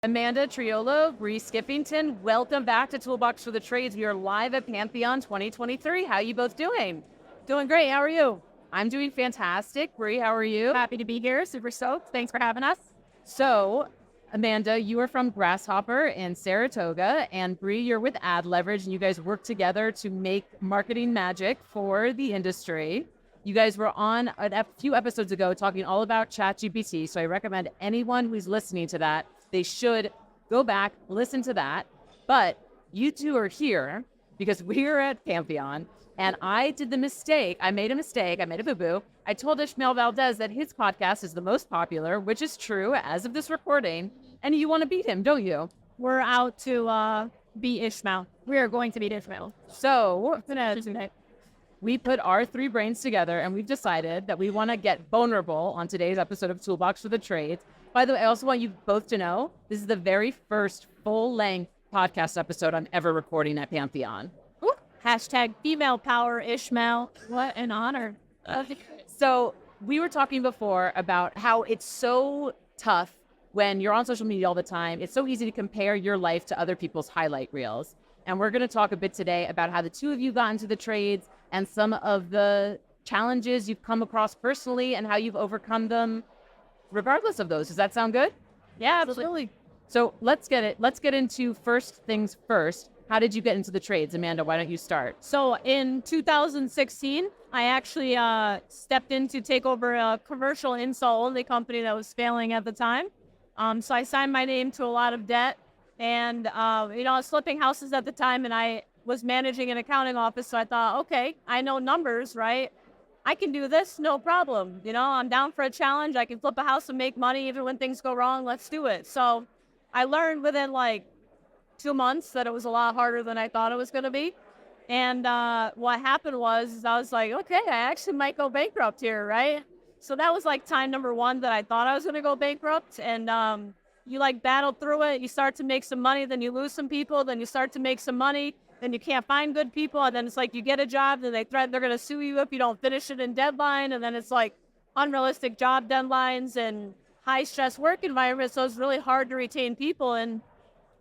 Amanda Triolo, Skiffington, welcome back to Toolbox for the Trades. We are live at Pantheon 2023. How are you both doing? Doing great. How are you? I'm doing fantastic. Bree, how are you? Happy to be here. Super stoked. Thanks for having us. So, Amanda, you are from Grasshopper in Saratoga, and Bree, you're with Ad Leverage, and you guys work together to make marketing magic for the industry. You guys were on a few episodes ago talking all about ChatGPT, so I recommend anyone who's listening to that, they should go back, listen to that. But you two are here because we're at Pantheon, and I did the mistake. I made a boo-boo. I told Ishmael Valdez that his podcast is the most popular, which is true as of this recording, and you want to beat him, don't you? We're out to beat Ishmael. We are going to beat Ishmael. So we put our three brains together, and we've decided that we want to get vulnerable on today's episode of Toolbox for the Trades. By the way, I also want you both to know this is the very first full-length podcast episode I'm ever recording at Pantheon. Ooh. Hashtag female power Ishmael. What an honor. So we were talking before about how it's so tough when you're on social media all the time. It's so easy to compare your life to other people's highlight reels. And we're going to talk a bit today about how the two of you got into the trades and some of the challenges you've come across personally and how you've overcome them regardless of those. Does that sound good? Yeah, absolutely. So let's get into first things first. How did you get into the trades? Amanda, why don't you start? So in 2016, I actually stepped in to take over a commercial install-only company that was failing at the time. So I signed my name to a lot of debt. And, I was flipping houses at the time, and I was managing an accounting office. So I thought, okay, I know numbers, right? I can do this, no problem. I'm down for a challenge. I can flip a house and make money even when things go wrong. Let's do it. So I learned within 2 months that it was a lot harder than I thought it was going to be. And what happened was I was like, okay, I actually might go bankrupt here, right? So that was time number one that I thought I was going to go bankrupt. And you battle through it. You start to make some money, then you lose some people, then you start to make some money, then you can't find good people, and then it's you get a job, then they threaten they're going to sue you if you don't finish it in deadline, and then it's unrealistic job deadlines and high stress work environment. So it's really hard to retain people. And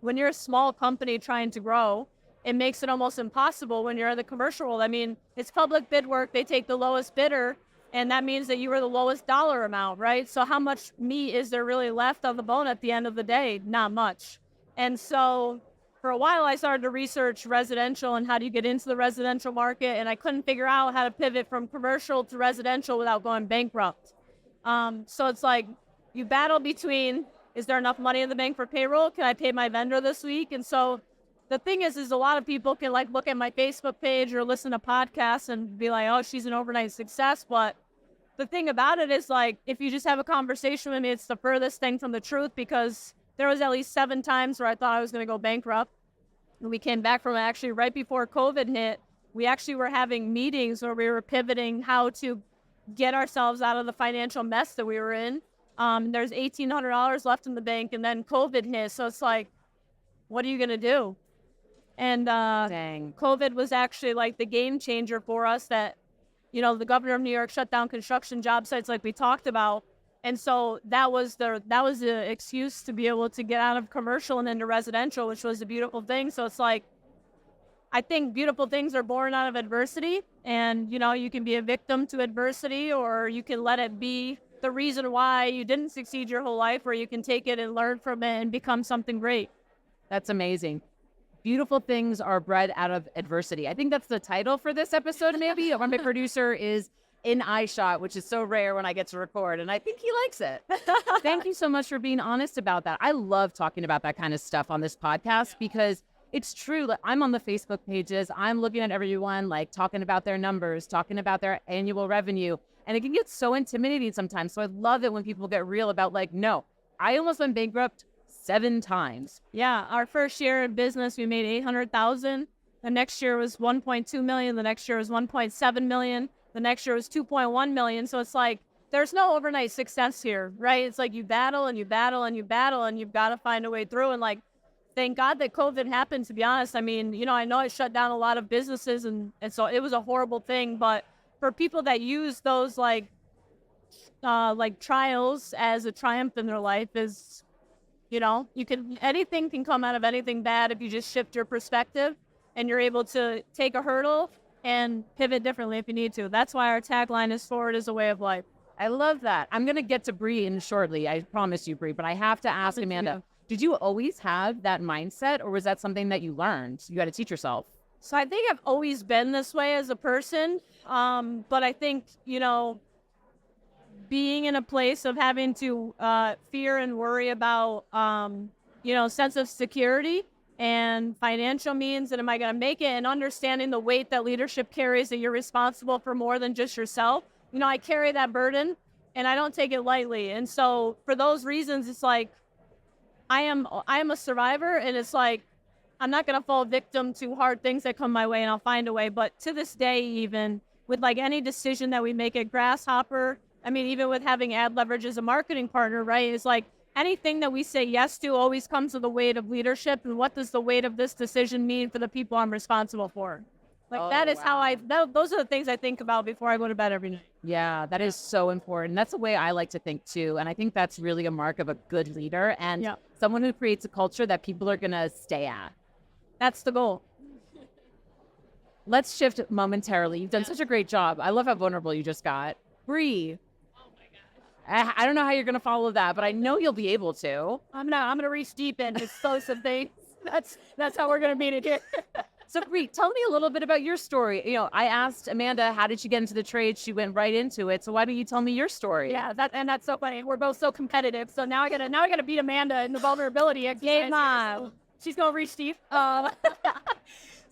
when you're a small company trying to grow, it makes it almost impossible when you're in the commercial world. I mean, it's public bid work. They take the lowest bidder, and that means that you were the lowest dollar amount, right? So how much meat is there really left on the bone at the end of the day? Not much. And so for a while, I started to research residential and how do you get into the residential market, and I couldn't figure out how to pivot from commercial to residential without going bankrupt. So it's you battle between, is there enough money in the bank for payroll? Can I pay my vendor this week? And so the thing is a lot of people can look at my Facebook page or listen to podcasts and be like, oh, she's an overnight success. But the thing about it is if you just have a conversation with me, it's the furthest thing from the truth, because there was at least 7 times where I thought I was going to go bankrupt. And we came back from it actually right before COVID hit. We actually were having meetings where we were pivoting how to get ourselves out of the financial mess that we were in. There's $1,800 left in the bank, and then COVID hit. So it's what are you going to do? And COVID was actually the game changer for us that, the governor of New York shut down construction job sites we talked about. And so that was the excuse to be able to get out of commercial and into residential, which was a beautiful thing. So it's I think beautiful things are born out of adversity, and, you can be a victim to adversity, or you can let it be the reason why you didn't succeed your whole life, or you can take it and learn from it and become something great. That's amazing. Beautiful things are bred out of adversity. I think that's the title for this episode, maybe. My producer is in eye shot, which is so rare when I get to record, and I think he likes it. Thank you so much for being honest about that. I love talking about that kind of stuff on this podcast because it's true. I'm on the Facebook pages. I'm looking at everyone talking about their numbers, talking about their annual revenue, and it can get so intimidating sometimes. So I love it when people get real about no, I almost went bankrupt 7 times. Yeah, our first year in business, we made $800,000. The next year was $1.2 million. The next year was $1.7 million. The next year was $2.1 million. So it's there's no overnight success here, right? It's you battle and you battle and you battle, and you've got to find a way through. And thank God that COVID happened, to be honest. I mean, I know it shut down a lot of businesses, and so it was a horrible thing. But for people that use those trials as a triumph in their life, is Anything can come out of anything bad if you just shift your perspective and you're able to take a hurdle and pivot differently if you need to. That's why our tagline is forward is a way of life. I love that. I'm going to get to Bree in shortly. I promise you, Bree, but I have to ask Amanda, did you always have that mindset, or was that something that you learned? You got to teach yourself. So I think I've always been this way as a person. But I think, being in a place of having to fear and worry about, sense of security and financial means, and am I going to make it, and understanding the weight that leadership carries, that you're responsible for more than just yourself. I carry that burden and I don't take it lightly. And so for those reasons, it's like, I am a survivor, and it's like, I'm not going to fall victim to hard things that come my way, and I'll find a way. But to this day, even with like any decision that we make at Grasshopper, even with having Ad Leverage as a marketing partner, right? It's like anything that we say yes to always comes with the weight of leadership. And what does the weight of this decision mean for the people I'm responsible for? That is how those are the things I think about before I go to bed every night. Yeah, that is so important. That's the way I like to think too. And I think that's really a mark of a good leader and someone who creates a culture that people are going to stay at. That's the goal. Let's shift momentarily. You've done such a great job. I love how vulnerable you just got. Bree. Oh my God. I don't know how you're going to follow that, but I know you'll be able to. I'm going to reach deep in to expose some things. That's how we're going to meet it here. So Bree, tell me a little bit about your story. I asked Amanda, how did she get into the trade? She went right into it. So why don't you tell me your story? Yeah, that's so funny. We're both so competitive. So now I gotta beat Amanda in the vulnerability exercise. She's gonna reach deep.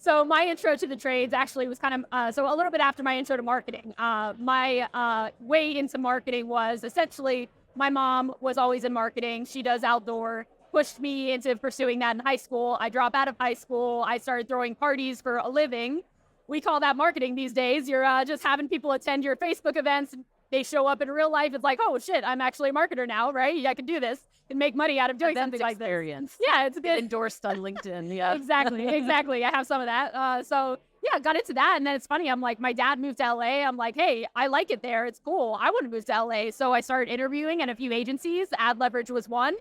So my intro to the trades actually was kind of so a little bit after my intro to marketing. My way into marketing was essentially my mom was always in marketing. She does outdoor. Pushed me into pursuing that in high school. I dropped out of high school. I started throwing parties for a living. We call that marketing these days. You're just having people attend your Facebook events. They show up in real life. It's like, oh shit, I'm actually a marketer now, right? I can do this and make money out of doing something like this. Yeah, it's a bit endorsed on LinkedIn. Yeah, exactly. I have some of that. So yeah, got into that. And then it's funny. I'm like, my dad moved to LA. I'm like, hey, I like it there. It's cool. I want to move to LA. So I started interviewing at a few agencies. Ad Leverage was one.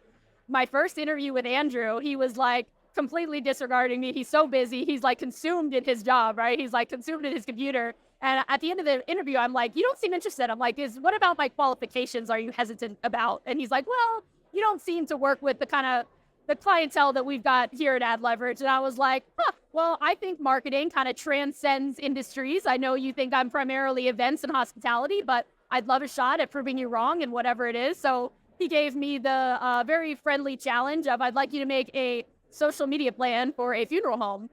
My first interview with Andrew, he was like completely disregarding me. He's so busy. He's like consumed in his job, right? He's like consumed in his computer. And at the end of the interview, I'm like, you don't seem interested. I'm like, what about my qualifications are you hesitant about? And he's like, well, you don't seem to work with the kind of the clientele that we've got here at Ad Leverage. And I was like, well, I think marketing kind of transcends industries. I know you think I'm primarily events and hospitality, but I'd love a shot at proving you wrong in whatever it is. So he gave me the very friendly challenge of, I'd like you to make a social media plan for a funeral home.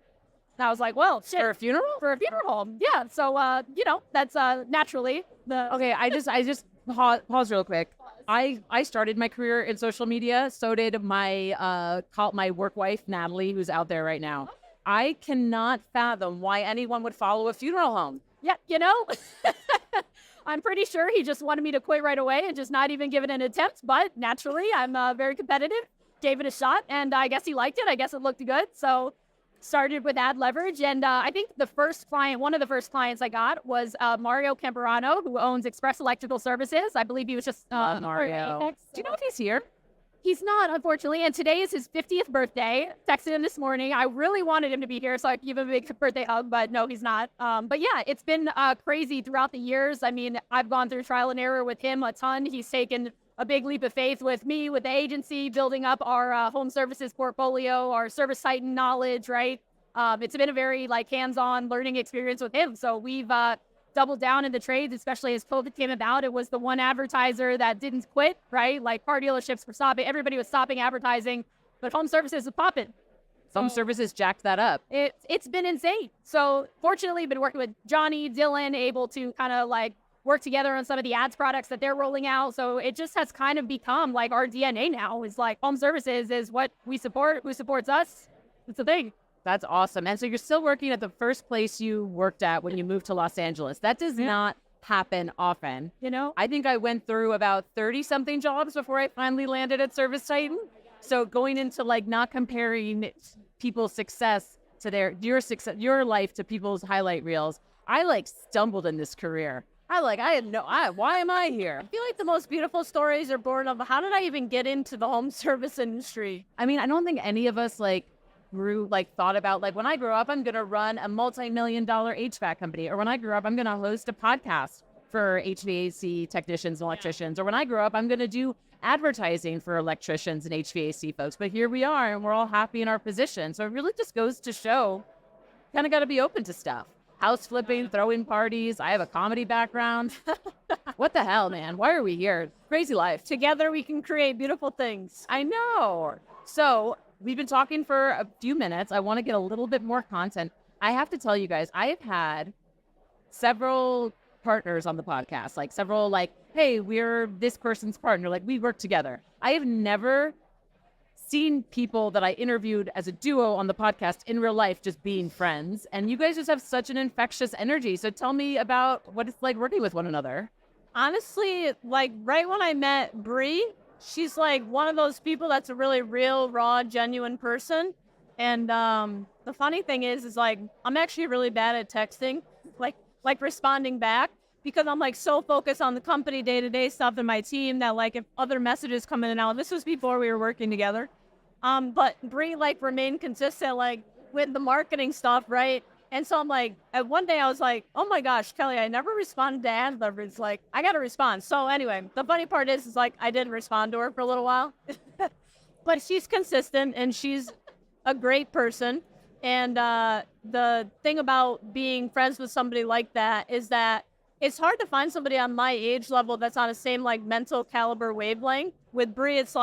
And I was like, well, shit. For a funeral? For a funeral home. Yeah. So, that's naturally the... Okay, I just pause real quick. I started my career in social media. So did my my work wife, Natalie, who's out there right now. I cannot fathom why anyone would follow a funeral home. Yeah, I'm pretty sure he just wanted me to quit right away and just not even give it an attempt. But naturally, I'm very competitive, gave it a shot, and I guess he liked it. I guess it looked good. So started with Ad Leverage. And I think one of the first clients I got was Mario Camperano, who owns Express Electrical Services. I believe he was just... Mario. Do you know if he's here? He's not, unfortunately, and today is his 50th birthday. Texted him this morning. I really wanted him to be here so I could give him a big birthday hug, but no, he's not. But yeah, it's been crazy throughout the years. I've gone through trial and error with him a ton. He's taken a big leap of faith with me, with the agency, building up our home services portfolio, our ServiceTitan knowledge, right? It's been a very hands-on learning experience with him. So we've doubled down in the trades, especially as COVID came about. It was the one advertiser that didn't quit, right? Like car dealerships were stopping. Everybody was stopping advertising, but home services was popping. Home services jacked that up. It's been insane. So fortunately, been working with Johnny, Dylan, able to kind of work together on some of the ads products that they're rolling out. So it just has kind of become our DNA now is home services is what we support. Who supports us? It's a thing. That's awesome. And so you're still working at the first place you worked at when you moved to Los Angeles. That does not happen often. I think I went through about 30-something jobs before I finally landed at ServiceTitan. So going into not comparing people's success to your life to people's highlight reels, I stumbled in this career. Why am I here? I feel like the most beautiful stories are born of how did I even get into the home service industry? I mean, I don't think any of us thought about when I grow up, I'm going to run a multi-million-dollar HVAC company. Or when I grow up, I'm going to host a podcast for HVAC technicians and electricians. Or when I grow up, I'm going to do advertising for electricians and HVAC folks. But here we are, and we're all happy in our position. So it really just goes to show, kind of got to be open to stuff. House flipping, throwing parties. I have a comedy background. What the hell, man? Why are we here? Crazy life. Together we can create beautiful things. I know. So we've been talking for a few minutes. I want to get a little bit more content. I have to tell you guys, I have had several partners on the podcast, hey, we're this person's partner. We work together. I have never seen people that I interviewed as a duo on the podcast in real life just being friends. And you guys just have such an infectious energy. So tell me about what it's like working with one another. Honestly, right when I met Bree, she's one of those people that's a really real, raw, genuine person. And the funny thing is I'm actually really bad at texting, responding back, because I'm so focused on the company day-to-day stuff and my team that if other messages come in and out, this was before we were working together. But Bree remained consistent with the marketing stuff, right? And so I'm at one day I was oh my gosh, Kelly, I never responded to ad leverage. I got to respond. So anyway, the funny part is I didn't respond to her for a little while, but she's consistent and she's a great person. And the thing about being friends with somebody like that is that it's hard to find somebody on my age level that's on the same mental caliber wavelength. With Bree, it's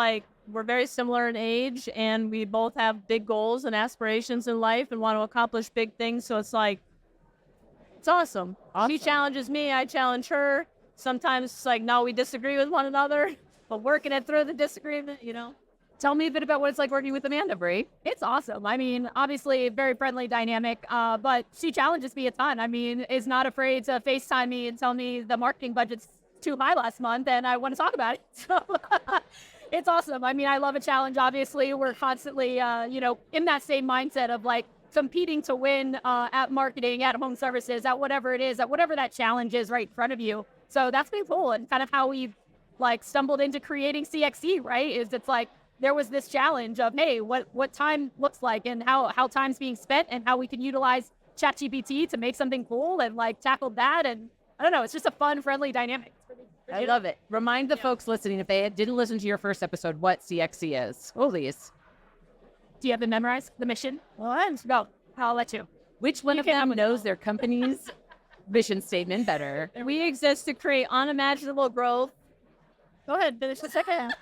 we're very similar in age and we both have big goals and aspirations in life and want to accomplish big things. So it's it's awesome. She challenges me, I challenge her. Sometimes it's no, we disagree with one another, but working it through the disagreement, Tell me a bit about what it's like working with Amanda, Bree. It's awesome. I mean, obviously very friendly dynamic, but she challenges me a ton. I mean, is not afraid to FaceTime me and tell me the marketing budget's too high last month and I want to talk about it. So it's awesome. I mean, I love a challenge. Obviously, we're constantly, in that same mindset of competing to win at marketing, at home services, at whatever it is, at whatever that challenge is right in front of you. So that's been cool and kind of how we've stumbled into creating CXC, right? It's there was this challenge of, hey, what time looks like and how time's being spent and how we can utilize ChatGPT to make something cool and tackle that. And I don't know, it's just a fun, friendly dynamic. I love it. Remind the folks listening, if they didn't listen to your first episode, what CXC is. Please. Do you have it memorized, the mission? Well, Go. I'll let you. Which one of them knows their company's vision statement better? We exist to create unimaginable growth. Go ahead, finish the second.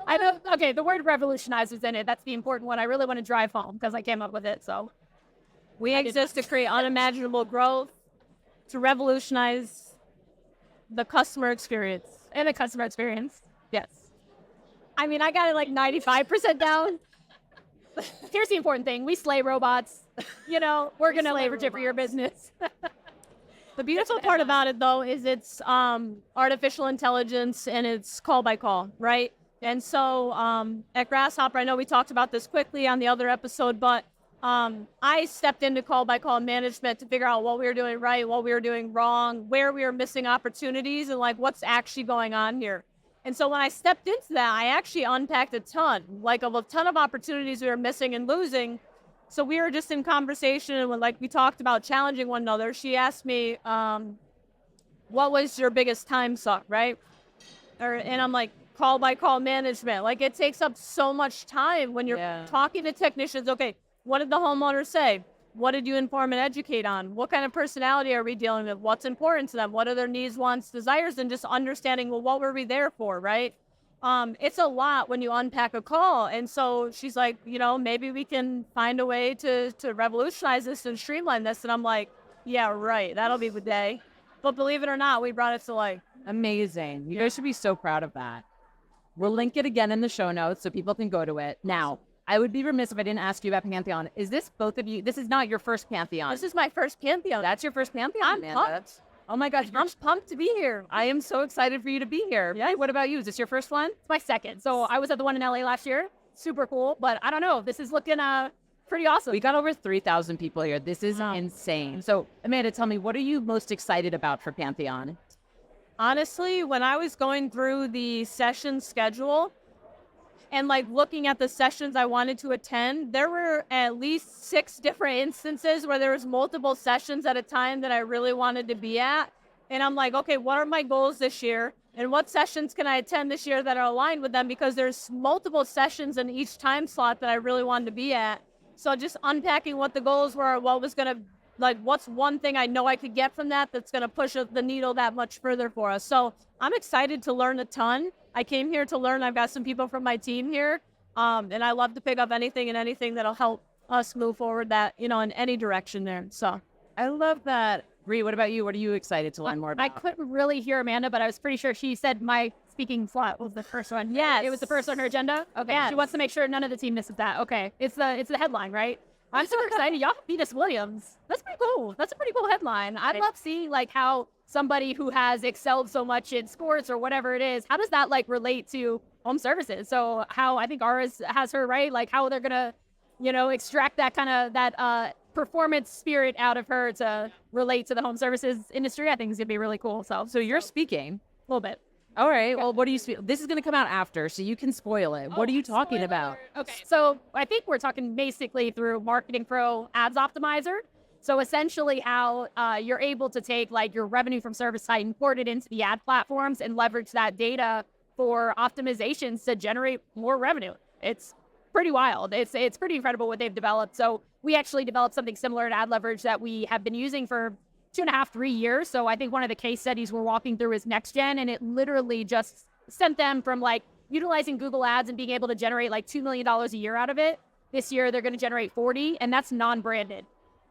I know. Okay, the word revolutionize is in it. That's the important one. I really want to drive home because I came up with it. So we exist to create unimaginable growth, to revolutionize the customer experience. And the customer experience. Yes. I mean, I got it 95% down. Here's the important thing. We slay robots. We're going to leverage it for your business. The beautiful part about it, though, is it's artificial intelligence and it's call by call, right? And so at Grasshopper, I know we talked about this quickly on the other episode, but I stepped into call by call management to figure out what we were doing right, what we were doing wrong, where we were missing opportunities, and what's actually going on here. And so when I stepped into that, I actually unpacked a ton, of a ton of opportunities we were missing and losing. So we were just in conversation, and when we talked about challenging one another, she asked me, what was your biggest time suck, right? And I'm call by call management. It takes up so much time when you're talking to technicians. Okay, what did the homeowner say? What did you inform and educate on? What kind of personality are we dealing with? What's important to them? What are their needs, wants, desires? And just understanding, what were we there for, right? It's a lot when you unpack a call. And so she's maybe we can find a way to revolutionize this and streamline this. And I'm yeah, right. That'll be the day. But believe it or not, we brought it to life. Amazing. You guys should be so proud of that. We'll link it again in the show notes so people can go to it. Now, I would be remiss if I didn't ask you about Pantheon. Is this both of you? This is not your first Pantheon. This is my first Pantheon. That's your first Pantheon, I'm Amanda. pumped. Oh my gosh, I'm pumped to be here. I am so excited for you to be here. Yeah. What about you? Is this your first one? It's my second. So I was at the one in LA last year. Super cool. But I don't know. This is looking pretty awesome. We got over 3,000 people here. This is insane. So, Amanda, tell me, what are you most excited about for Pantheon? Honestly, when I was going through the session schedule and like looking at the sessions I wanted to attend, there were at least 6 different instances where there was multiple sessions at a time that I really wanted to be at. And I'm like, okay, what are my goals this year? And what sessions can I attend this year that are aligned with them? Because there's multiple sessions in each time slot that I really wanted to be at. So just unpacking what the goals were, what was going to, like, what's one thing I know I could get from that that's going to push the needle that much further for us. So I'm excited to learn a ton. I came here to learn. I've got some people from my team here. And I love to pick up anything and anything that'll help us move forward that, in any direction there. So I love that. Bree, what about you? What are you excited to learn more about? I couldn't really hear Amanda, but I was pretty sure she said my speaking slot was the first one. Yes. It was the first on her agenda? Okay. Yes. She wants to make sure none of the team misses that. Okay. It's the headline, right? I'm super excited. Y'all beat us Williams. That's pretty cool. That's a pretty cool headline. I'd love seeing like how somebody who has excelled so much in sports or whatever it is, how does that like relate to home services? So how I think Aras has her, right? Like how they're gonna, extract that kind of that performance spirit out of her to relate to the home services industry, I think is gonna be really cool. So you're speaking a little bit. All right. Well, what do you speak? This is going to come out after, so you can spoil it. What are you talking about? Okay. So I think we're talking basically through Marketing Pro Ads Optimizer. So essentially how you're able to take like your revenue from ServiceTitan, port it into the ad platforms and leverage that data for optimizations to generate more revenue. It's pretty wild. It's pretty incredible what they've developed. So we actually developed something similar to Ad Leverage that we have been using for 2.5, 3 years. So I think one of the case studies we're walking through is Next Gen, and it literally just sent them from like utilizing Google Ads and being able to generate like $2 million a year out of it. This year, they're going to generate 40, and that's non-branded.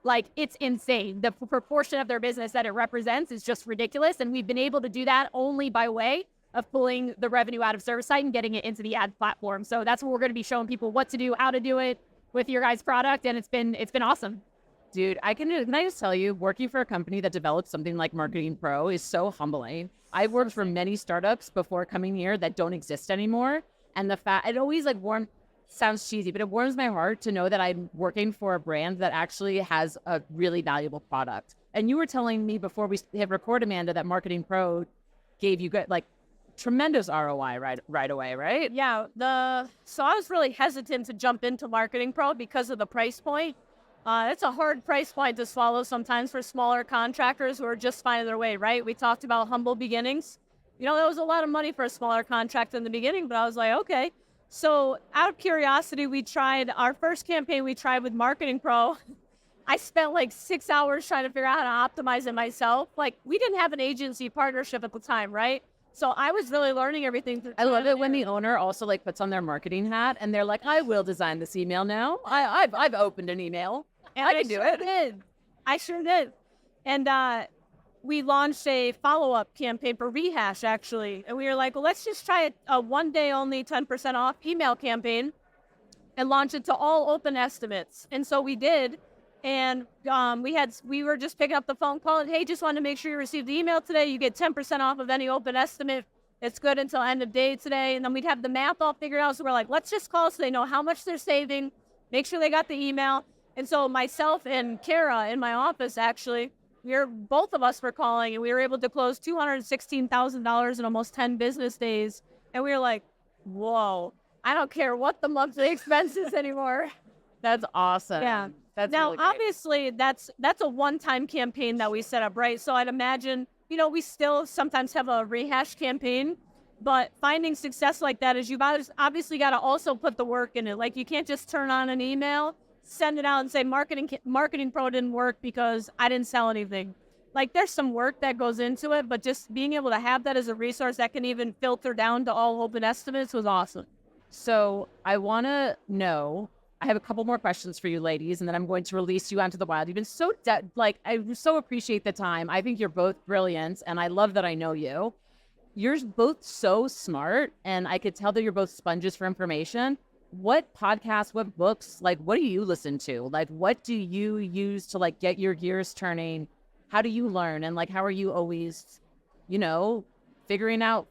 Like, it's insane. The proportion of their business that it represents is just ridiculous. And we've been able to do that only by way of pulling the revenue out of ServiceTitan and getting it into the ad platform. So that's what we're going to be showing people what to do, how to do it with your guys' product. And it's been awesome. Dude, can I just tell you, working for a company that develops something like Marketing Pro is so humbling. I've worked for many startups before coming here that don't exist anymore. And it always like sounds cheesy, but it warms my heart to know that I'm working for a brand that actually has a really valuable product. And you were telling me before we hit record, Amanda, that Marketing Pro gave you like tremendous ROI right away, right? Yeah. So I was really hesitant to jump into Marketing Pro because of the price point. It's a hard price point to swallow sometimes for smaller contractors who are just finding their way, right? We talked about humble beginnings. That was a lot of money for a smaller contract in the beginning, but I was like, okay. So out of curiosity, we tried our first campaign with Marketing Pro. I spent like 6 hours trying to figure out how to optimize it myself. Like, we didn't have an agency partnership at the time, right? So I was really learning everything. I love it when the owner also like puts on their marketing hat and they're like, I will design this email now. I've opened an email. And I can do it. I sure did. And we launched a follow-up campaign for Rehash, actually. And we were like, well, let's just try a one-day only 10% off email campaign and launch it to all open estimates. And so we did. And we were just picking up the phone call and, hey, just wanted to make sure you received the email today. You get 10% off of any open estimate. It's good until end of day today. And then we'd have the math all figured out. So we're like, let's just call so they know how much they're saving, make sure they got the email. And so myself and Kara in my office, actually, both of us were calling, and we were able to close $216,000 in almost 10 business days. And we were like, whoa, I don't care what the monthly expense is anymore. That's awesome. Yeah. That's now, really great. Obviously, that's a one-time campaign that we set up, right? So I'd imagine, we still sometimes have a rehash campaign, but finding success like that is you've obviously got to also put the work in it. Like, you can't just turn on an email, send it out and say Marketing Pro didn't work because I didn't sell anything. Like, there's some work that goes into it, but just being able to have that as a resource that can even filter down to all open estimates was awesome. So I want to know, I have a couple more questions for you ladies, and then I'm going to release you onto the wild. You've been so, I so appreciate the time. I think you're both brilliant, and I love that I know you. You're both so smart, and I could tell that you're both sponges for information. What podcasts, what books, what do you listen to? What do you use to get your gears turning? How do you learn? And how are you always, finding out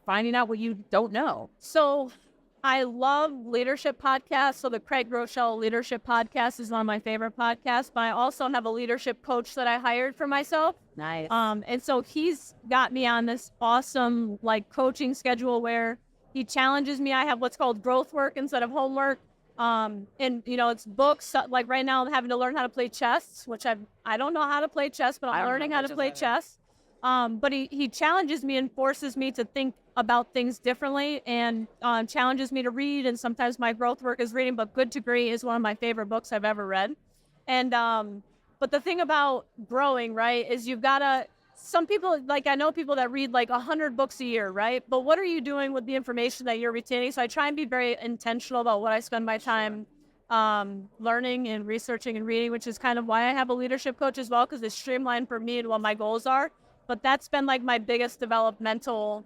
what you don't know? So I love leadership podcasts. So the Craig Rochelle Leadership Podcast is one of my favorite podcasts, but I also have a leadership coach that I hired for myself. Nice. And so he's got me on this awesome like coaching schedule where he challenges me. I have what's called growth work instead of homework. And it's books. Like right now I'm having to learn how to play chess, which I don't know how to play chess, but I'm learning how to play chess. But he challenges me and forces me to think about things differently, and challenges me to read. And sometimes my growth work is reading, but Good to Great is one of my favorite books I've ever read. And but the thing about growing, right, is you've got to, some people, like I know people that read like 100 books a year, right? But what are you doing with the information that you're retaining? So I try and be very intentional about what I spend my time learning and researching and reading, which is kind of why I have a leadership coach as well, because it's streamlined for me and what my goals are. But that's been like my biggest developmental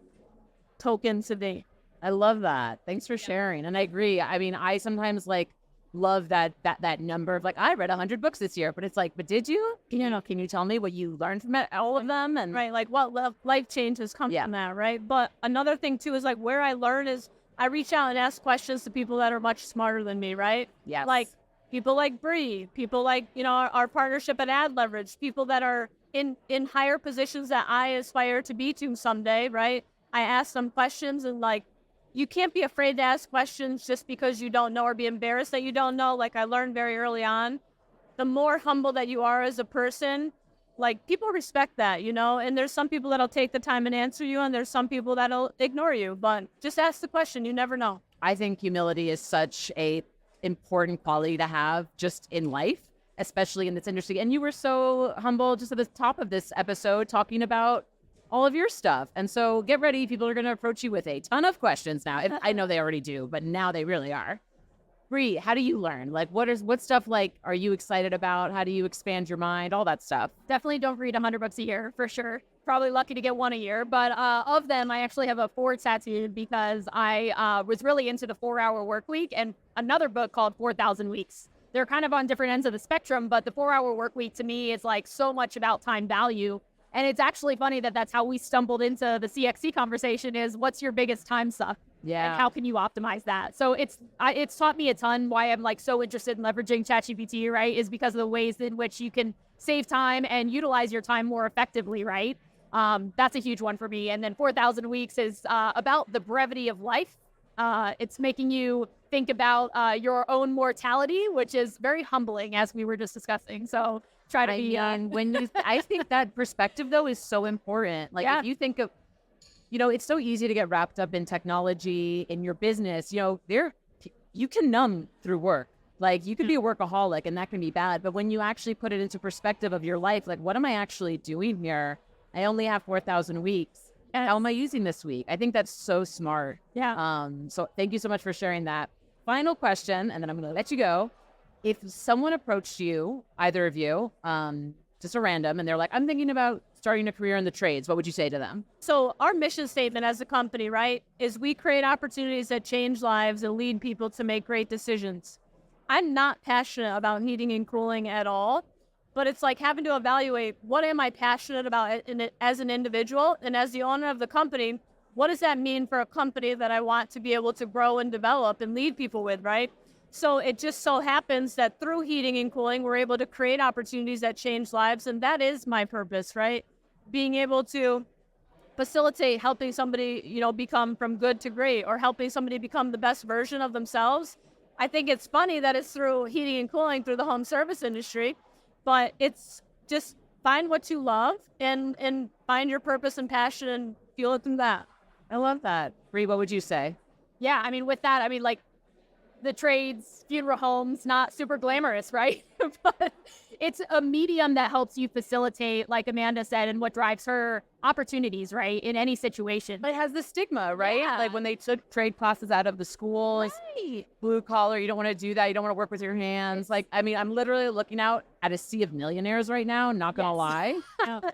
token to date. I love that. Thanks for sharing. And I agree. I mean, I sometimes like love that number of like, I read 100 books this year, but it's like, but did you? Can you tell me what you learned from all of them? And right, like what life changes come from that, right? But another thing too is like where I learn is I reach out and ask questions to people that are much smarter than me, right? Yes. Like people like Bree, people like, our partnership at Ad Leverage, people that are in higher positions that I aspire to be to someday, right? I ask them questions, and like, you can't be afraid to ask questions just because you don't know, or be embarrassed that you don't know. Like I learned very early on, the more humble that you are as a person, like people respect that, and there's some people that'll take the time and answer you, and there's some people that'll ignore you, but just ask the question. You never know. I think humility is such a important quality to have just in life, especially in this industry. And you were so humble just at the top of this episode talking about all of your stuff. And so get ready. People are going to approach you with a ton of questions now. I know they already do, but now they really are. Bree, how do you learn? Like, what stuff like are you excited about? How do you expand your mind? All that stuff. Definitely don't read 100 books a year for sure. Probably lucky to get one a year. But of them, I actually have a 4 tattooed because I was really into the 4-hour work week, and another book called 4,000 Weeks. They're kind of on different ends of the spectrum, but the 4-hour work week to me is like so much about time value. And it's actually funny that that's how we stumbled into the CXC conversation is what's your biggest time suck? Yeah. And how can you optimize that? So it's taught me a ton why I'm like so interested in leveraging ChatGPT, right? Is because of the ways in which you can save time and utilize your time more effectively, right? That's a huge one for me. And then 4,000 Weeks is about the brevity of life. It's making you think about your own mortality, which is very humbling, as we were just discussing. So try to be. I think that perspective though is so important. Like if you think of, it's so easy to get wrapped up in technology in your business. You can numb through work. Like you could be a workaholic, and that can be bad. But when you actually put it into perspective of your life, like what am I actually doing here? I only have 4,000 weeks. How am I using this week? I think that's so smart. Yeah. So thank you so much for sharing that. Final question, and then I'm going to let you go. If someone approached you, either of you, just a random, and they're like, I'm thinking about starting a career in the trades, what would you say to them? So our mission statement as a company, right, is we create opportunities that change lives and lead people to make great decisions. I'm not passionate about heating and cooling at all, but it's like having to evaluate what am I passionate about as an individual, and as the owner of the company, what does that mean for a company that I want to be able to grow and develop and lead people with, right? So it just so happens that through heating and cooling, we're able to create opportunities that change lives. And that is my purpose, right? Being able to facilitate helping somebody, become from good to great, or helping somebody become the best version of themselves. I think it's funny that it's through heating and cooling through the home service industry, but it's just find what you love and find your purpose and passion and fuel it through that. I love that. Bree, what would you say? Yeah, I mean, with that, like the trades, funeral homes, not super glamorous, right? But it's a medium that helps you facilitate, like Amanda said, and what drives her opportunities, right, in any situation. But it has the stigma, right? Yeah. Like when they took trade classes out of the schools, Right. blue collar, you don't want to do that. You don't want to work with your hands. Like, I mean, I'm literally looking out at a sea of millionaires right now, not going to lie.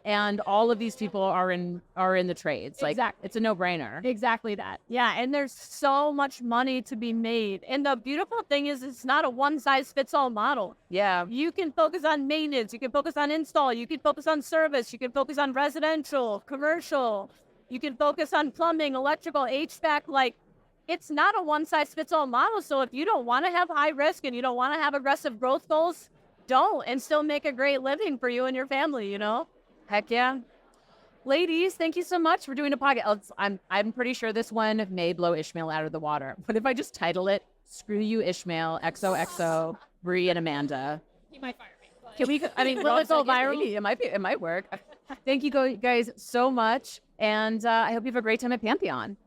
And all of these people are in the trades. Like, Exactly. it's a no-brainer. Exactly that. Yeah, and there's so much money to be made. And the beautiful thing is it's not a one-size-fits-all model. Yeah. You can focus on maintenance, you can focus on install, you can focus on service, you can focus on residential, commercial, you can focus on plumbing, electrical, HVAC. Like, it's not a one-size-fits-all model. So if you don't want to have high risk and you don't want to have aggressive growth goals, don't, and still make a great living for you and your family, you know? Heck yeah. Ladies, thank you so much for doing a podcast. I'm pretty sure this one may blow Ishmael out of the water. But if I just title it, Screw You Ishmael, XOXO, Bree and Amanda. He might fire me. Can we, I mean, Will it go viral? maybe. It might work. Thank you guys so much. And I hope you have a great time at Pantheon.